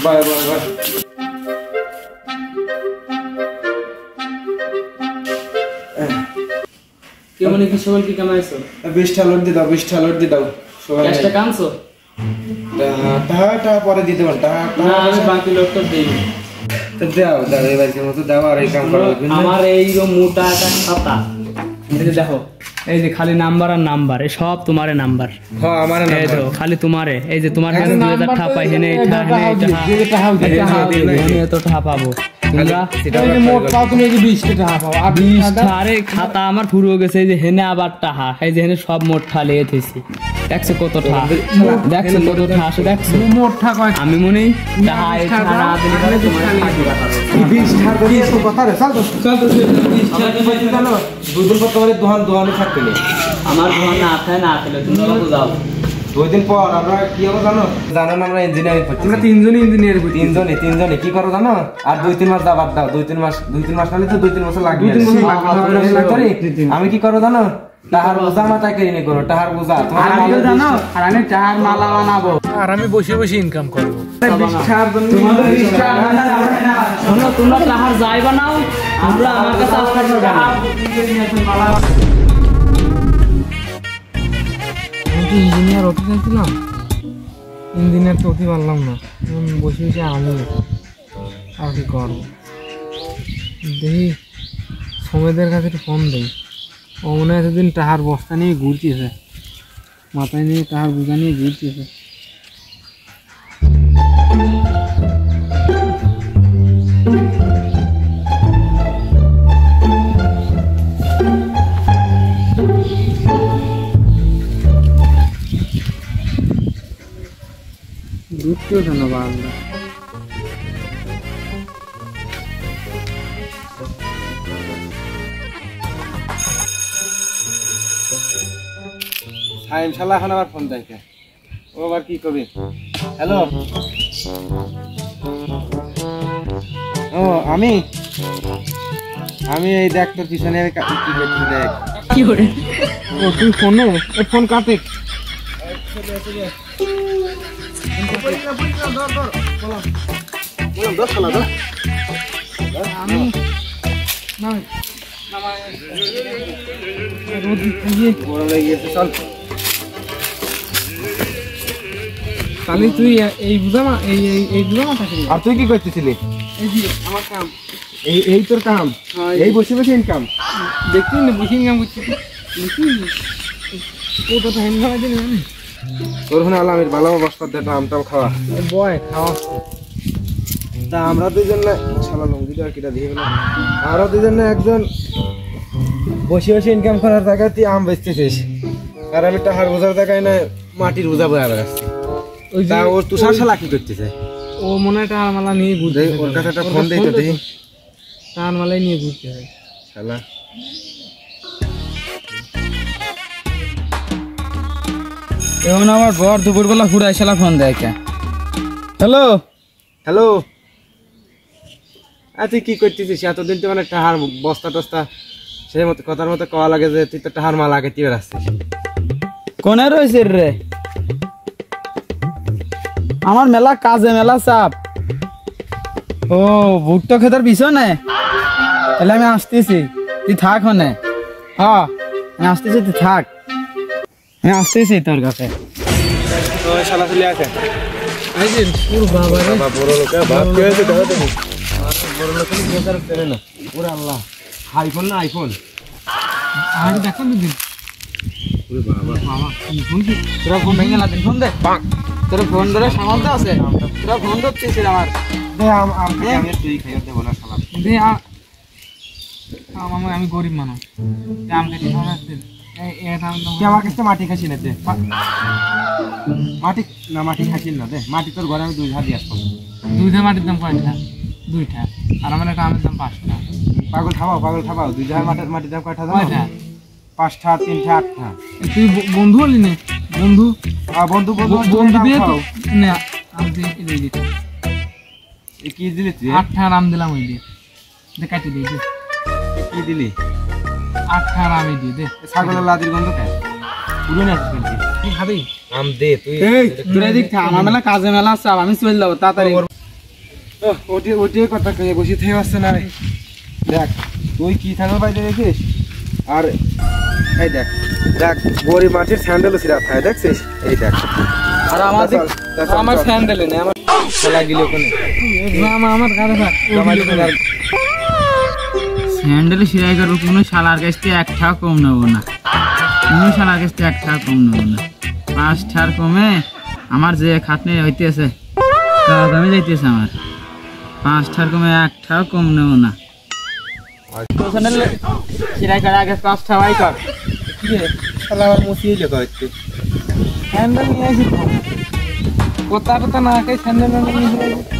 Bye bye bye. কেমন কি সকাল কি কামাইছো? 20টা লোড দি দাও, 20টা লোড দি দাও। সকাল ক্যাশটা কানছো? টাকা পরে দিতে পারো। টাকা না আমি বাকি লোড তো দেই। তো দাও দাও এবারে মতো দাও আর এই কাম করো। আমার এই মোটা একটা খাতা। এই যে দেখো, এই যে খালি নাম্বার আর নাম্বার, এই সব তোমারে নাম্বার। হ্যাঁ আমার নাম্বার। এই দেখো খালি তোমারে, এই যে তোমার কাছে 2000 টাকা পাই হেনে এটা হেনে এত টাকা পাবো। তোমরা এই যে মোট পাও তুমি এই যে 20 টাকা পাও। আর 20 আরে খাতা আমার পুরো গেছে, এই যে হেনে আবার টাকা, এই যে হেনে সব মোট টাকা লিয়ে থইছি। দেখছো কত টাকা? দেখছো কত টাকা আসে? দেখছো মোট টাকা কয়? আমি মনে টাকা এই টাকা না দিলে পরে তোমার টাকা পাবো। 20 টাকা করে এত কথা রে। চল তো 20 টাকা পয়সা দাও। দুদিন পর তোমার দোকানে থাকতে নেই। আমার দোকান না আছে না আসলে তুমি কত যাও? 2 দিন পর আমরা কি হবে জানো? জানো না আমরা ইঞ্জিনিয়ারিং পড়ছি। আমরা তিনজনই ইঞ্জিনিয়ার হই। তিনজনে কি করো জানো? আর 2-3 মাস বাদ দাও। 2-3 মাস নালে তো 2-3 বছর লাগবে। আমি কি করো জানো? টাহার বোঝা মাথা কিনে করো। টাহার বোঝা তোমার আমিও জানো। আর আমি টাহার মালা বানাবো। আর আমি বসে বসে ইনকাম করব। 20 টাকার জন্য তোমাদের 20 টাকা শোনো, তোমরা টাহার যাই বানাও, আমরা আমার কাছে আসতে পারবে না। ইঞ্জিনিয়ার হতে চাইছিলাম, ইঞ্জিনিয়ার তো হতে পারলাম না। বসে বসে আমি আর কি করবো। দেখি সমেদের কাছে একটু ফোন দেই। ও মনে হয় সেদিন টাহার বস্তা নিয়ে ঘুরতেছে, মাথায় নিয়ে টাহার বোঝা নিয়ে ঘুরতেছে। ঘুরতেও ধন্যবাদ। সাইম শালা এখন আবার ফোন দেয়। ও আবার কি করবে? হ্যালো। ও আমি এই দেখ তোর পিছনে আমি কি করছি দেখ। কি করে? ও তুই ফোনে ফোন কাটে। আমি না চল তাহলে তুই এই বুঝামা এই বুঝামা থাকবি। আর তুই কি করতেছিলি? এই যে আমার কাম, এই তোর কাম, এই বসে বসে ইনকাম দেখছি না, বসে ইনকাম করছি। ও তো হ্যান্ড খাওয়া দিলি জানি তোর ওখানে আলামের ভালো অবস্থা দেটা আমটাও খাওয়া বয় খাওয়া। তা আমরা দুজন না শালা লঙ্গিটা আর কিটা দিয়ে গেল। আমরা দুজন না একজন বসে বসে ইনকাম করার জায়গায় তুই আম বেচতেছিস, আর আমি টাকার বোঝার জায়গায় না মাটির বোঝা বয়ে বেড়াচ্ছি। ওই যে তা ও তুষার শালা কি করতেছে? ও মনে হয় টাহার মালা নিয়ে ঘুরতে, ওর কাছে একটা ফোন দিই তো দেখি। টাহার মালাই নিয়ে ঘুরতে হয় শালা। এখন আমার বর দুপুরবেলা ঘুরাই শালা ফোন দেয় কে। হ্যালো হ্যালো, তুই কি করতেছিস? এতদিন তো মানে টাহার বস্তা টস্তা সেই মতো কথার মতো কওয়া লাগে যে তুই তো টাহার মাল আগে দিয়ে রাখছিস। কোনে রয়েছে রে? আমার মেলা কাজে মেলা চাপ। ও ভুট্টো খেতার পিছনে? তাহলে আমি আসতেছি, তুই থাক হনে। হ্যাঁ আমি আসতেছি, তুই থাক, আমি আসতেছি তোর কাছে। শালা চলে আসে বাবা বড় লোক ভাব কি হয়েছে দেখো তুমি। বড় লোক বোঝার পেরে না। ওরে আল্লাহ, আইফোন না আইফোন। আর দেখো দিদি ওরে বাবা মামা ফোন কি তোরা ফোন ভেঙে না দিন, ফোন দে। তোর ফোন ধরে সামাল তো আছে, তোরা ফোন ধরছিস আমার। দে আমি তুই খাইয়ে দেবো না শালা। দে মামা, আমি গরিব মানুষ, আম কেটে খাওয়া দিন। আমার কাছে মাটি খাসি না দে। মাটি না মাটি খাসি না দে। মাটি তোর ঘরে আমি 2 ঝাড় দিয়ে আসবো। 2 মাটির দাম কয়টা? 2টা। আর আমার একটা আমের দাম 5টা। পাগল খাবাও 2 ঝাড় মাটির দাম কয়টা জানো? 5টা 3টা 8টা। তুই বন্ধু হলি না? বন্ধু বন্ধু দিয়ে তো না আম দিয়ে এই দিতে। কি দিলি তুই? 8টা আম দিলাম ওই দিয়ে, দে কাটি দিয়ে দে। কি দিলি? 8টা আম দিয়ে দে। ছাগলের লাদির গন্ধ খায় পুরো না শুনছি। কি খাবি? আম দে তুই। এই তোরা দেখ, আমার মেলা কাজে মেলা চাপ, আমি চলে যাব তাড়াতাড়ি। ওটি কথা কয়ে বসে থেকে আসছে না রে। দেখ তুই কি স্যান্ডেল পাইতে দেখিস, আর এই দেখ দেখ গরিব মাটির স্যান্ডেলও ছিঁড়া থাকে দেখছিস, এই দেখ। আর আমাদের আমার স্যান্ডেল নেই, আমার খেলা গেলে ওখানে আমার গাড়ি থাক স্যান্ডেলে সিলাই করবো, কোনো শালার কাছ থেকে 1 টাকা কম নেবো না, কোনো শালার কাছ থেকে 1 টাকা কম নেবো না। 5 টাকার কমে আমার যে খাটনি হইতেছে দামে যাইতেছে, আমার 5 টাকার কমে 1 টাকা কম নেবো না। স্যান্ডেল সিলাই করে আগে 5 টাকাই কর। কি রে শালা আমার মুছিয়ে লেখা হচ্ছে। স্যান্ডেল নিয়ে আসি, কোথা না খাই স্যান্ডেল নিয়ে